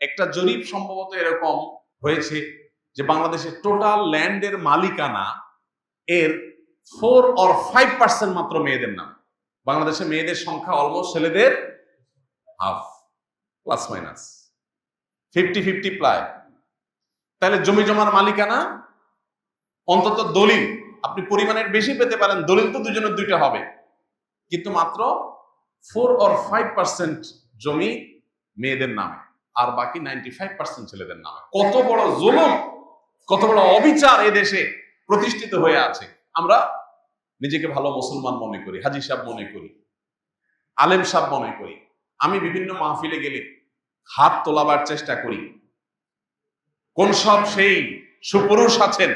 একটা জরিপ সম্ভবত এরকম হয়েছে যে বাংলাদেশের টোটাল ল্যান্ডের মালিকানা এর 4 or 5% মাত্র মেয়েদের নাম। বাংলাদেশে মেয়েদের সংখ্যা অলমোস্ট ছেলেদের হাফ, প্লাস মাইনাস 50-50 প্রায়। তাহলে জমি জমার মালিকানা অন্তত দলিল আপনি পরিমাণের বেশি পেতে পারেন, দলিল তো দুজনের দুইটা হবে, কিন্তু মাত্র 4 or 5% জমি মেয়েদের নামে, আর বাকি 95% ছেলেদের নামে। কত বড় জুলুম, কত বড় অবিচার এ দেশে প্রতিষ্ঠিত হয়ে আছে। আমরা নিজেকে ভালো মুসলমান মনে করি, হাজী সাহেব মনে করি, আলেম সাহেব মনে করি। আমি বিভিন্ন মাহফিলে গেলে হাত তোলাবার চেষ্টা করি। কোন সব সেই সুপুরুষ আছেন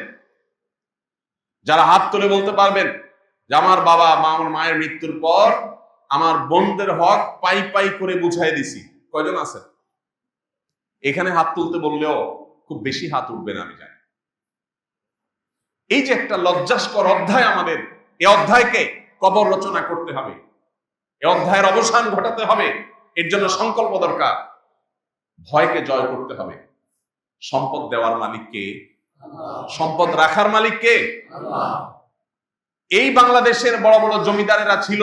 যারা হাত তুলে বলতে পারবেন যে আমার বাবা মা, আমার মায়ের মৃত্যুর পর আমার বোনদের হক পাই পাই করে বুঝাই দিছি? কয়জন আছেন? এখানে হাত তুলতে বললেও খুব বেশি হাত উঠবে না, আমি জানি। এই যে একটা লজ্জাস্কর অধ্যায় আমাদের, এই অধ্যায়কে কবর রচনা করতে হবে, এই অধ্যায়ের অবসান ঘটাতে হবে। এর জন্য সংকল্প দরকার। ভয়কে জয় করতে হবে। সম্পদ দেওয়ার মালিক কে? সম্পদ রাখার মালিক কে? এই বাংলাদেশের বড় বড় জমিদারেরা ছিল,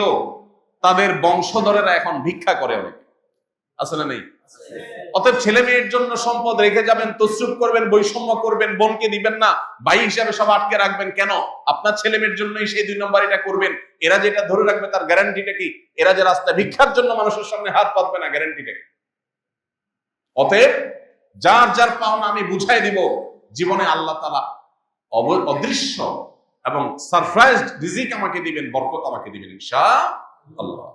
তাদের বংশধরেরা এখন ভিক্ষা করে অনেক, আসলে নেই। অতএব ছেলে মেয়ের জন্য সম্পদ রেখে যাবেন, তসরুফ করবেন, বৈষম্য করবেন, বোনকে দিবেন না, ভাই হিসাবে সব আটকে রাখবেন কেন? আপনার ছেলে মেয়ের জন্যই সেই 2 নম্বর এটা করবেন। এরা যেটা ধরে রাখবে তার গ্যারান্টিটা কি? এরা যে রাস্তায় ভিক্ষার জন্য মানুষের সামনে হাত পাতবে না, গ্যারান্টিটা কি? অতএব যার যার পাওনা আমি বুঝাই দিব। জীবনে আল্লাহ তাআলা অদৃশ্য এবং সারপ্রাইজড রিজিক আমাকে দিবেন, বরকত আমাকে দিবেন ইনশাআল্লাহ।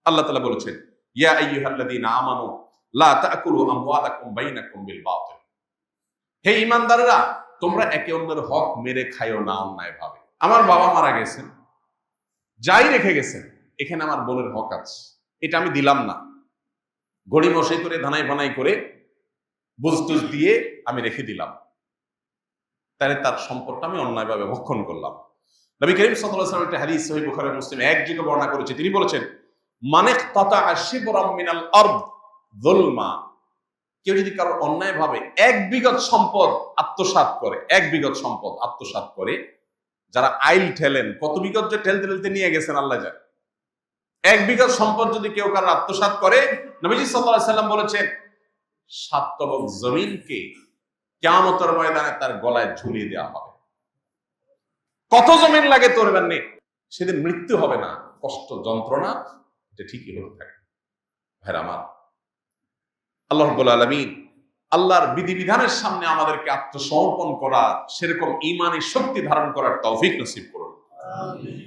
আল্লাহ তাআলা বলেছেন, ইয়া আইয়ুহাল্লাযীনা আমানু লা তাকুলু আমওয়ালাকুম বাইনাকুম বিল বাতিল। হে ঈমানদাররা, তোমরা একে অন্যের হক মেরে খাইও না অন্যায় ভাবে। আমার বাবা মারা গেছেন, যাই রেখে গেছেন, এখানে আমার বোনের হক আছে, এটা আমি দিলাম না। গড়ি মশাই করে, ধানাই ভানাই করে, বুঝটুজ দিয়ে আমি রেখে দিলাম, তাহলে তার সম্পদটা আমি অন্যায়ভাবে ভক্ষণ করলাম। নবী করিম সাল্লাল্লাহু আলাইহি ওয়াসাল্লাম একটা হাদিস সহিহ বুখারী মুসলিম এক জায়গায় বর্ণনা করেছে। তিনি বলেছেন, মানিক তাতা শিবরাম মিনাল আরদ যুলমা। কেউ যদি কারো অন্যায়ভাবে 1 বিঘত সম্পদ আত্মসাৎ করে, 1 বিঘত সম্পদ আত্মসাৎ করে, যারা আইল ঠেলেন, কত বিঘত যে ঠেলতে ঠেলতে নিয়ে গেছেন আল্লাহ জানে। 1 বিঘত সম্পদ যদি কেউ কারো আত্মসাৎ করে, নবীজি সাল্লাল্লাহু আলাইহি ওয়াসাল্লাম বলেছেন 7 তবক জমিনকে কিয়ামতের ময়দানে তার গলায় ঝুলিয়ে দেওয়া হবে। কত জমিন লাগে তোর নেই, সেদিন মৃত্যু হবে না, কষ্ট যন্ত্রণা এটা ঠিকই হতে থাকে। ভাইরা আমার, আল্লাহ রাব্বুল আলামিন আল্লাহর বিধিবিধানের সামনে আমাদেরকে আত্মসমর্পণ করার, সেরকম ঈমানি শক্তি ধারণ করার তৌফিক নসিব করুন।